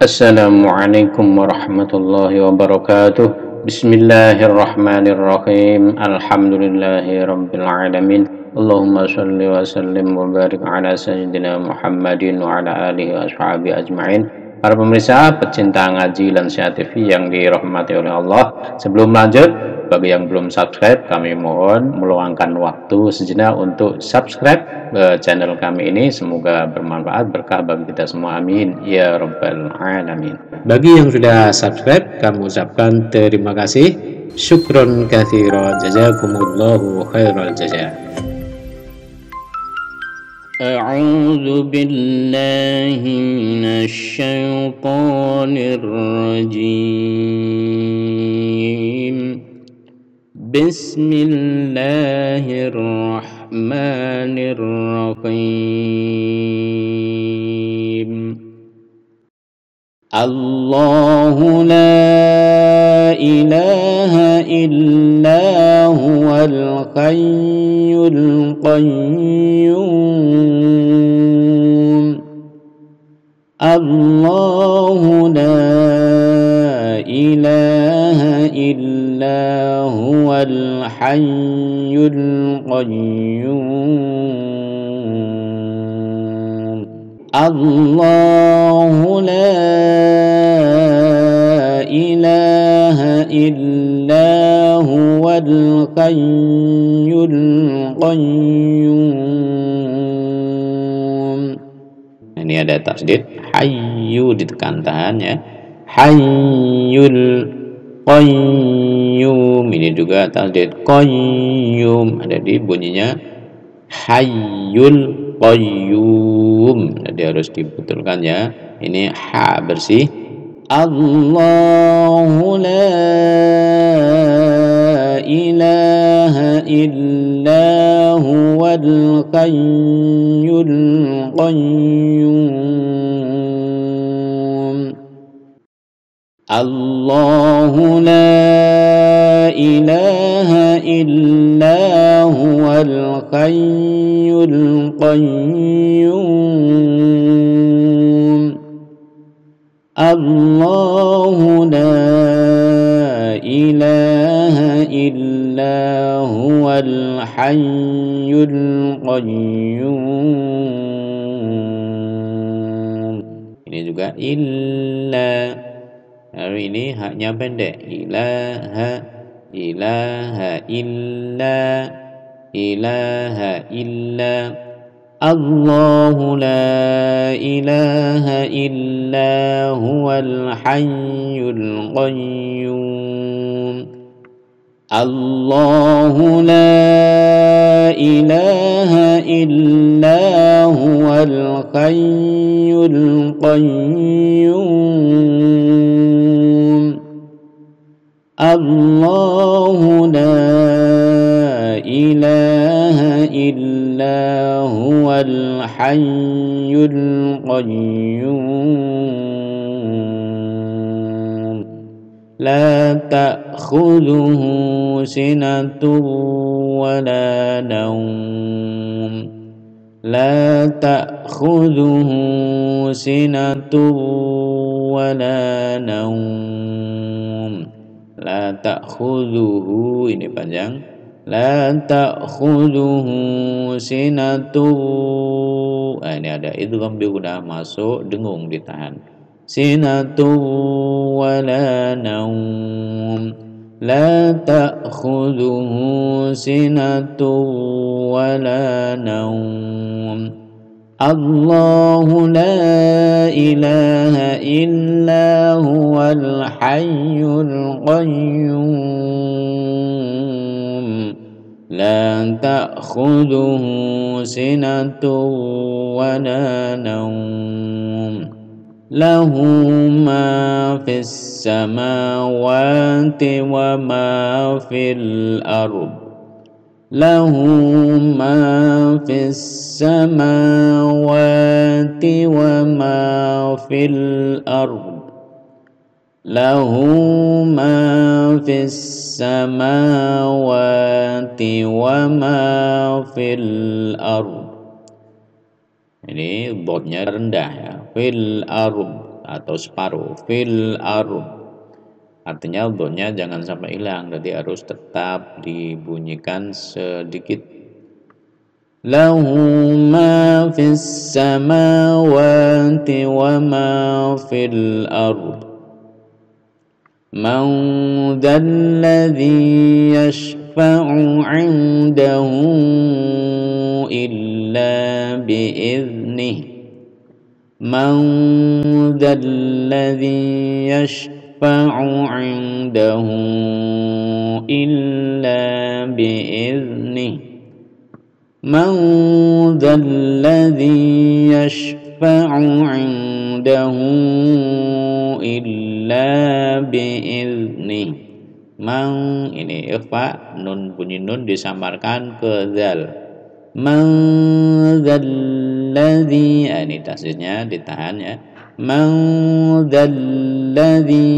Assalamualaikum warahmatullahi wabarakatuh. Bismillahirrahmanirrahim. Alhamdulillahi rabbil alamin. Allahumma shalli wa sallim wa barik ala sayyidina Muhammadin wa ala alihi wa ashabihi ajma'in. Para pemirsa pecinta ngaji Lansia TV yang dirahmati oleh Allah, sebelum lanjut, bagi yang belum subscribe, kami mohon meluangkan waktu sejenak untuk subscribe channel kami ini. Semoga bermanfaat, berkah bagi kita semua, amin ya rabbal alamin. Bagi yang sudah subscribe, kami ucapkan terima kasih, syukron katsira, jazakumullahu khairal jazaa. أعوذ بالله من الشيطان الرجيم بسم الله الرحمن الرحيم الله لا إله إلا هو الحي القيوم الله لا إله إلا هو الحي القيوم الله لا إله إلا هو الحي القيوم. Ini ada tasdid hayyu, ditekan tahan ya, hayyul qayyum. Ini juga tasdid qayyum, ada di bunyinya hayyul qayyum, jadi harus dibetulkan ya. Ini ha bersih. Allahu la ilaha illa huwal hayyul qayyum. Allahu la ilaha illa huwal hayyul qayyum. Allahu la ilaha illa huwal hayyul qayyum. Ini juga illa. Lalu ini haknya pendek. Ilaha, ilaha illa, ilaha illa. Allahu la ilaha illa huwal hayyul qayyum. Allahu la ilaha illa huwal hayyul qayyum. Allahu la ilaha illa huwal hayyul qayyum. La ta'khudhuhu sinatun wa la nawm. La ta'khudhuhu sinatun wa la nawm. La ta'khudhuhu, ini panjang. La ta'khudhuhu sinatun. Ini ada idgham bi gunah, masuk, dengung ditahan. Sinatun wa la nawm. La ta'khudhuhu sinatun wa la nawm. Allahu la ilaha illa huwal hayyul qayyum. La ta'khudhuhu sinatun wa la nawm. Lahu ma fis samawati wa ma fil ardh. Lahu ma fis samawati wa ma fil ardh. Lahu ma fis samawati wa ma fil ardh. Ini dotnya rendah ya. Fil ardh, atau separuh. Fil ard, artinya dotnya jangan sampai hilang, jadi harus tetap dibunyikan sedikit. Lahu ma fis samawati wa ma fil ard, man dzalladzi yashfa'u 'indahu illa bi'idhnihi, man dzalladzi yashfa'u 'indahu illa bi'idhnihi, man dzalladzi yashfa'u 'indahu illa bi'idhnihi. Man, ini ikhfa, nun bunyi nun disamarkan ke dzal. Man dzalladzi, ini tasdidnya ditahan ya. Man dzalladzi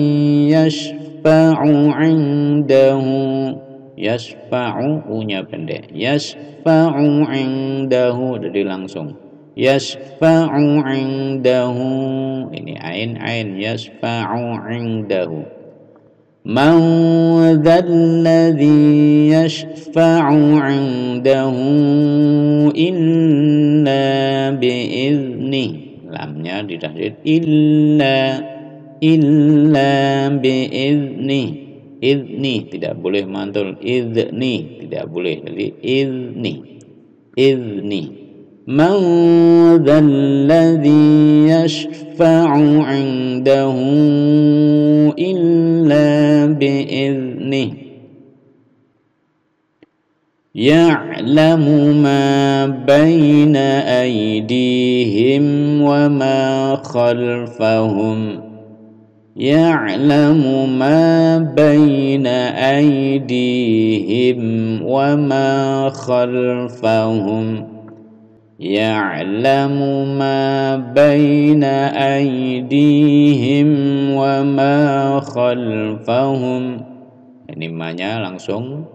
yashfa'u 'indahu, yashfa'u u-nya pendek, yashfa'u 'indahu, jadi langsung yashfa'u 'indahu, ini ain yashfa'u 'indahu. Man dzalladzi yashfa'u 'indahu illa bi'idhnihi, lamnya ditasydid illa bi'idhnihi. Idhni tidak boleh mantul, idhni tidak boleh, jadi idhni. Man dzalladzi yashfa'u 'indahu illa bi'idhnihi, ya'lamu ma baina aydihim wa ma khalfahum, ya'lamu ma baina aydihim wa ma khalfahum, ya'lamu ma baina aydihim wa ma khalfahum. Ini ma-nya langsung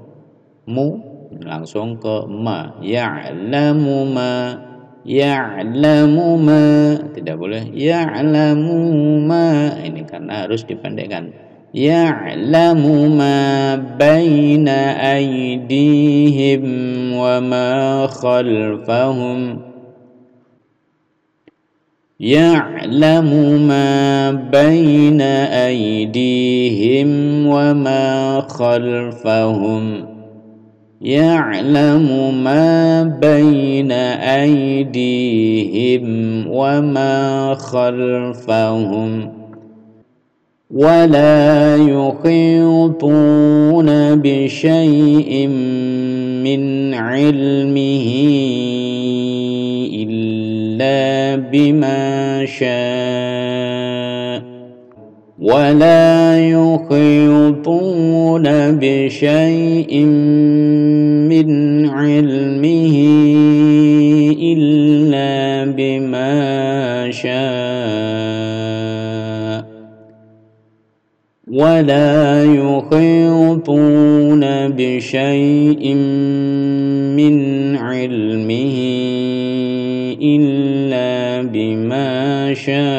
mu, langsung ke ma, ya'lamu ma, ya'lamu ma, tidak boleh ya'lamu ma, ini karena harus dipendekkan. Ya'lamu ma baina aydihim wa ma khalfahum, ya'lamu ma baina aydihim wa ma khalfahum, ya'lamu ma baina aydihim wa ma khalfahum, wa la yuhituna bi syai'in min 'ilmihi illa bima syaa, wa la yuhituna bi syai'in min 'ilmihi illa bima syaa, wa la yuhituna bi syai'in min 'ilmihi illa bima syaa,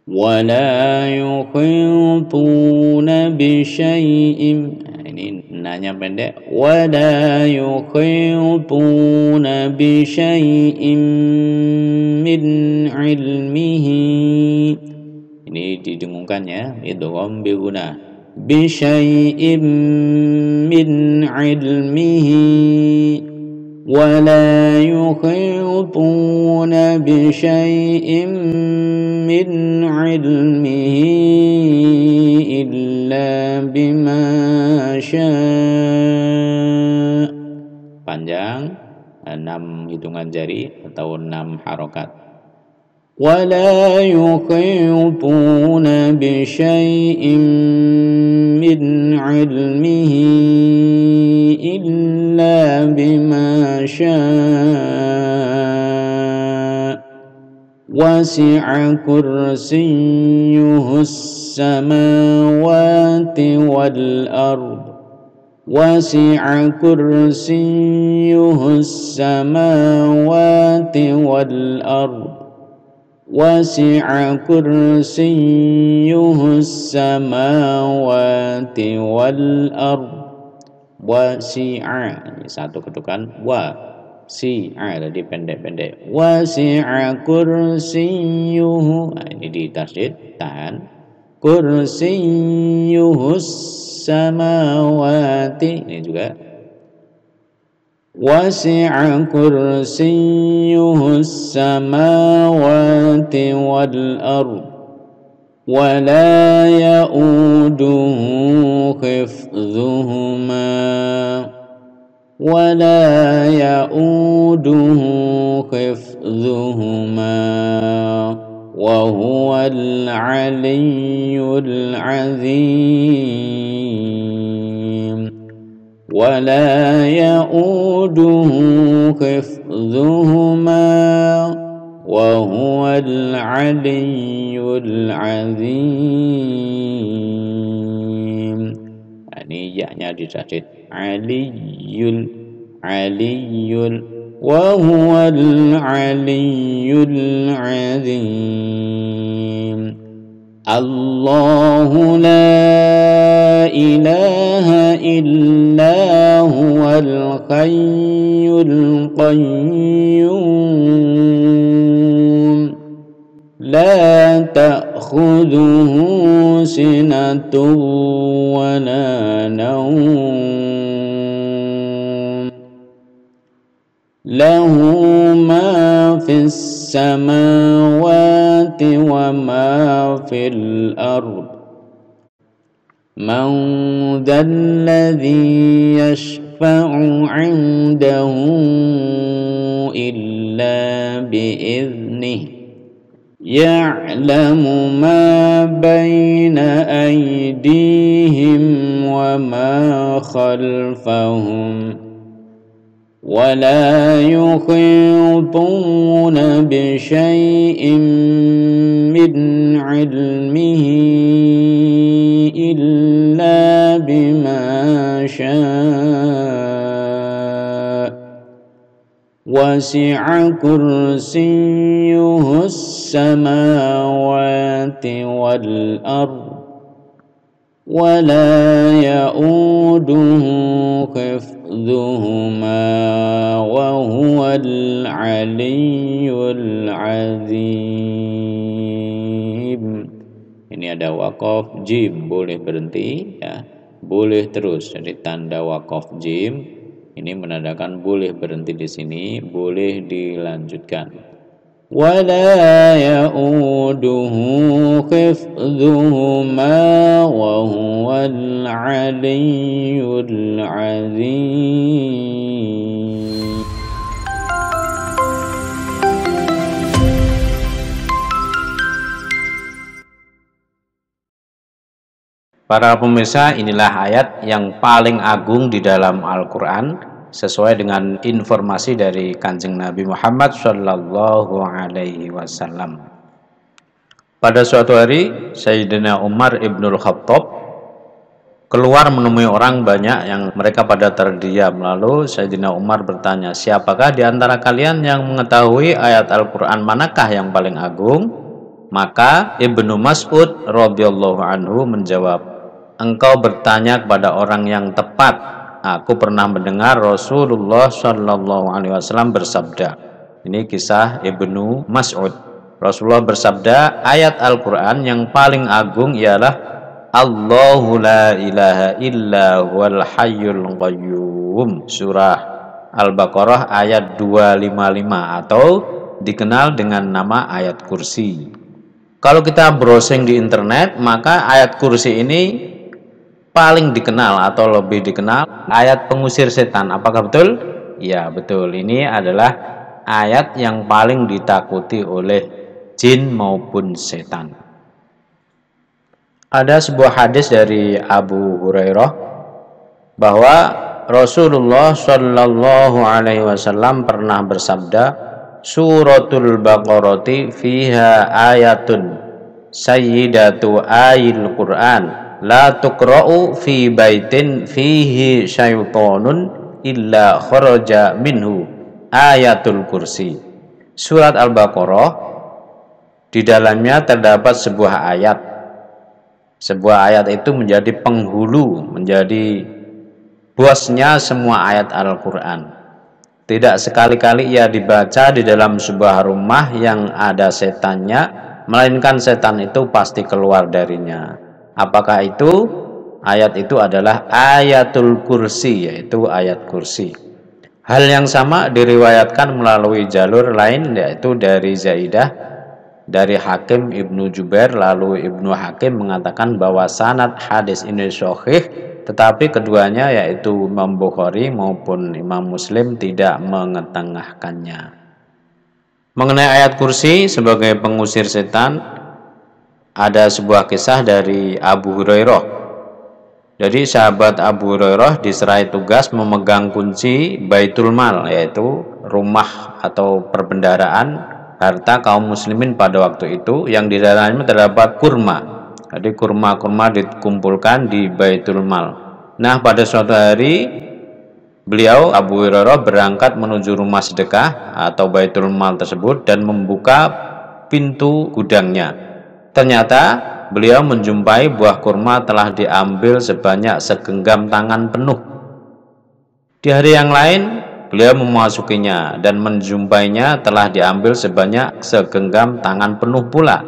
wa la yuhituna bi syai'in, ini nanya pendek, wa la yuhituna bi syai'in min 'ilmihi, ini didengungkan ya, idgham bi gunah, bi syai'in min 'ilmihi, wa la yuhituna bi syai'in min 'ilmihi illa bima syaa. Panjang, 6 hitungan jari atau 6 harokat. Wa la yuhituna bi syai'in min 'ilmihi illa bima syaa, wasi'a kursiyyuhus samawati wal ard, wasi'a kursiyyuhus samawati wal ard, wasi'a kursiyyuhus samawati wal ard. Wasi'a, ini satu ketukan wa, si'a tadi pendek-pendek. Wasi'a kursiyyuhu, nah, ini ditasydid, tahan. Kursiyyuhus samawati, ini juga. Wasi'a kursiyyuhus samawati wal ard. ولا يؤوده حفظهما ولا يؤوده حفظهما وهو العلي العظيم ولا يؤوده حفظهما وهو العلي العظيم. Ini ya-nya ditasydid, aliyul wa huwal aliyyul azim. Allahu la ilaha illa huwal hayyul qayyum la ta'khudhuhu sinatun wa la nawm lahu ma fis samawati wa ma fil ard man dzalladzi yashfa'u 'indahu illa bi'idhnihi ya'lamu ma baina aydihim wa ma khalfahum wa la yuhituna bi syai'in min 'ilmihi illa bima syaa wasi'a kursiyyuhus samawati wal ard wa la ya'uduhu hifdhuhuma wa huwal aliyyul azim. Ini ada waqaf jim, boleh berhenti ya, boleh terus. Jadi tanda waqaf jim ini menandakan boleh berhenti di sini, boleh dilanjutkan. Wala ya'uduhu hifdhuhuma wa huwal aliyyul azim. Para pemirsa, inilah ayat yang paling agung di dalam Al-Quran sesuai dengan informasi dari Kanjeng Nabi Muhammad Shallallahu Alaihi Wasallam. Pada suatu hari, Sayyidina Umar ibnul Khattab keluar menemui orang banyak yang mereka pada terdiam. Lalu Sayyidina Umar bertanya, siapakah di antara kalian yang mengetahui ayat Al-Quran manakah yang paling agung? Maka Ibnu Mas'ud radhiyallahu anhu menjawab, engkau bertanya kepada orang yang tepat. Aku pernah mendengar Rasulullah Shallallahu Alaihi Wasallam bersabda. Ini kisah Ibnu Mas'ud. Rasulullah bersabda, ayat Al-Quran yang paling agung ialah Allahu la ilaha illa huwal hayyul qayyum. Surah Al-Baqarah ayat 255 atau dikenal dengan nama ayat kursi. Kalau kita browsing di internet, maka ayat kursi ini paling dikenal atau lebih dikenal ayat pengusir setan. Apakah betul? Ya, betul. Ini adalah ayat yang paling ditakuti oleh jin maupun setan. Ada sebuah hadis dari Abu Hurairah bahwa Rasulullah Shallallahu Alaihi Wasallam pernah bersabda, Suratul Baqarati fiha ayatun sayyidatu ayil Qur'an la tuqra'u fi baitin fihi syaitonun illa kharaja minhu ayatul kursi. Surat Al-Baqarah Di dalamnya terdapat sebuah ayat. Sebuah ayat itu menjadi penghulu, menjadi bosnya semua ayat Al-Quran. Tidak sekali-kali ia dibaca di dalam sebuah rumah yang ada setannya, melainkan setan itu pasti keluar darinya. Apakah itu? Ayat itu adalah ayatul kursi, yaitu ayat kursi. Hal yang sama diriwayatkan melalui jalur lain, yaitu dari Zaidah, dari Hakim Ibnu Jubair. Lalu Ibnu Hakim mengatakan bahwa sanad hadis ini sahih, tetapi keduanya yaitu Imam Bukhari maupun Imam Muslim tidak mengetengahkannya. Mengenai ayat kursi sebagai pengusir setan, ada sebuah kisah dari Abu Hurairah. Jadi sahabat Abu Hurairah diserai tugas memegang kunci Baitul Mal, yaitu rumah atau perbendaharaan harta kaum muslimin pada waktu itu, yang di dalamnya terdapat kurma. Jadi kurma-kurma dikumpulkan di Baitul Mal. Nah, pada suatu hari beliau Abu Hurairah berangkat menuju rumah sedekah atau Baitul Mal tersebut dan membuka pintu gudangnya. Ternyata beliau menjumpai buah kurma telah diambil sebanyak segenggam tangan penuh. Di hari yang lain beliau memasukinya dan menjumpainya telah diambil sebanyak segenggam tangan penuh pula.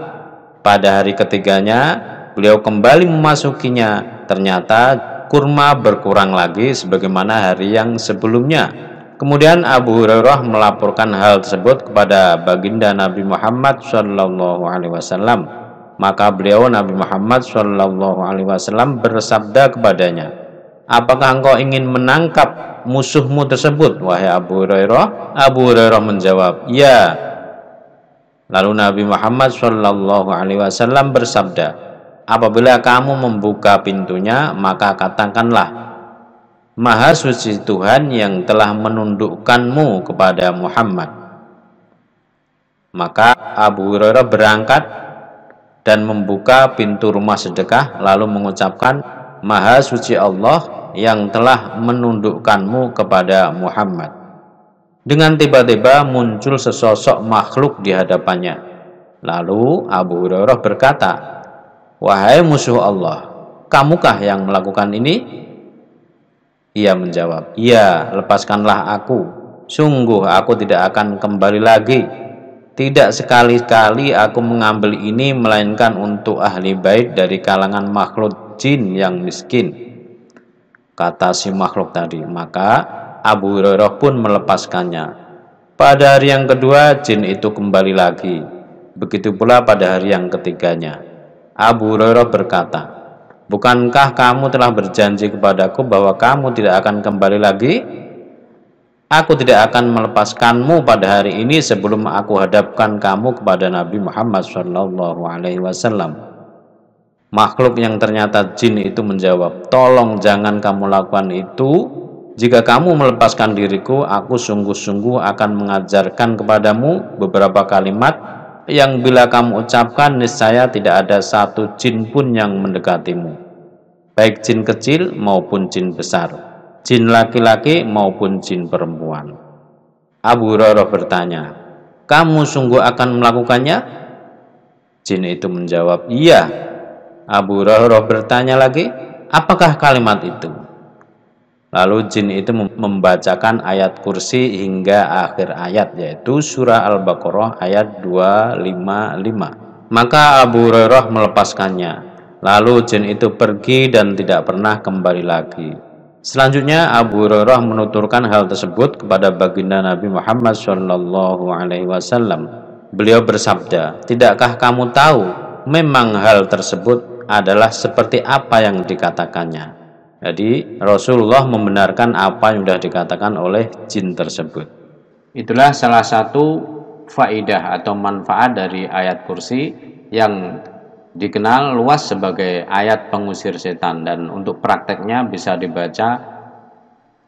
Pada hari ketiganya beliau kembali memasukinya, ternyata kurma berkurang lagi sebagaimana hari yang sebelumnya. Kemudian Abu Hurairah melaporkan hal tersebut kepada baginda Nabi Muhammad SAW. Maka beliau Nabi Muhammad SAW bersabda kepadanya, apakah engkau ingin menangkap musuhmu tersebut, wahai Abu Hurairah? Abu Hurairah menjawab, ya. Lalu Nabi Muhammad SAW bersabda, apabila kamu membuka pintunya, maka katakanlah, Maha suci Tuhan yang telah menundukkanmu kepada Muhammad. Maka Abu Hurairah berangkat dan membuka pintu rumah sedekah, lalu mengucapkan, Maha suci Allah yang telah menundukkanmu kepada Muhammad. Dengan tiba-tiba muncul sesosok makhluk di hadapannya. Lalu Abu Hurairah berkata, wahai musuh Allah, kamukah yang melakukan ini? Ia menjawab, iya, lepaskanlah aku. Sungguh aku tidak akan kembali lagi. Tidak sekali-kali aku mengambil ini melainkan untuk ahli bait dari kalangan makhluk jin yang miskin, kata si makhluk tadi. Maka Abu Hurairah pun melepaskannya. Pada hari yang kedua jin itu kembali lagi. Begitu pula pada hari yang ketiganya. Abu Hurairah berkata, bukankah kamu telah berjanji kepadaku bahwa kamu tidak akan kembali lagi? Aku tidak akan melepaskanmu pada hari ini sebelum aku hadapkan kamu kepada Nabi Muhammad SAW. Makhluk yang ternyata jin itu menjawab, tolong jangan kamu lakukan itu. Jika kamu melepaskan diriku, aku sungguh-sungguh akan mengajarkan kepadamu beberapa kalimat yang bila kamu ucapkan, niscaya tidak ada satu jin pun yang mendekatimu, baik jin kecil maupun jin besar, jin laki-laki maupun jin perempuan. Abu Hurairah bertanya, kamu sungguh akan melakukannya? Jin itu menjawab, iya. Abu Hurairah bertanya lagi, apakah kalimat itu? Lalu jin itu membacakan ayat kursi hingga akhir ayat, yaitu surah Al-Baqarah ayat 255. Maka Abu Hurairah melepaskannya. Lalu jin itu pergi dan tidak pernah kembali lagi. Selanjutnya Abu Hurairah menuturkan hal tersebut kepada baginda Nabi Muhammad SAW. Beliau bersabda, tidakkah kamu tahu memang hal tersebut adalah seperti apa yang dikatakannya? Jadi Rasulullah membenarkan apa yang sudah dikatakan oleh jin tersebut. Itulah salah satu faidah atau manfaat dari ayat kursi yang dikenal luas sebagai ayat pengusir setan, dan untuk prakteknya bisa dibaca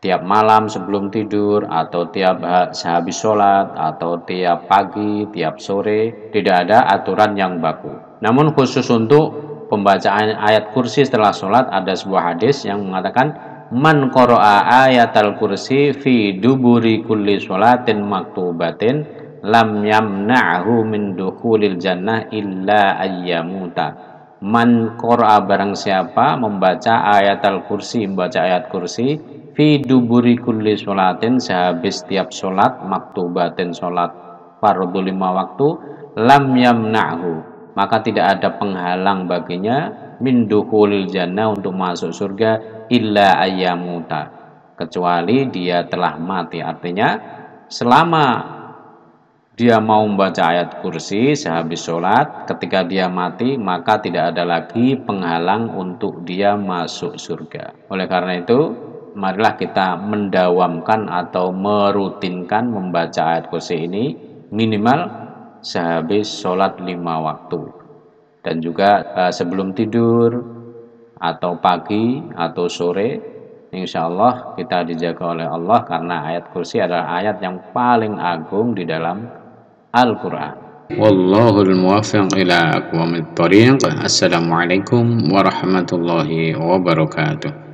tiap malam sebelum tidur atau tiap sehabis sholat atau tiap pagi, tiap sore. Tidak ada aturan yang baku. Namun khusus untuk pembacaan ayat kursi setelah sholat ada sebuah hadis yang mengatakan, man qara'a ayatal kursi fi duburi kulli sholatin maktubatin lam yamna'hu min dukhulil jannah illa ayyamuta. Man qara'a, barang siapa membaca ayat al-kursi, membaca ayat kursi fi duburi kulli sholatin, sehabis tiap sholat maktubatin, sholat fardhu 5 waktu, lam yamna'hu, maka tidak ada penghalang baginya min dukhulil jannah, untuk masuk surga, illa ayyamuta, kecuali dia telah mati. Artinya selama dia mau membaca ayat kursi sehabis sholat, ketika dia mati maka tidak ada lagi penghalang untuk dia masuk surga. Oleh karena itu, marilah kita mendawamkan atau merutinkan membaca ayat kursi ini minimal sehabis sholat 5 waktu. Dan juga sebelum tidur atau pagi atau sore, insya Allah kita dijaga oleh Allah, karena ayat kursi adalah ayat yang paling agung di dalam Al-Quran. Wallahul muwaffiq ila aqwamit thoriq. Assalamualaikum warahmatullahi wabarakatuh.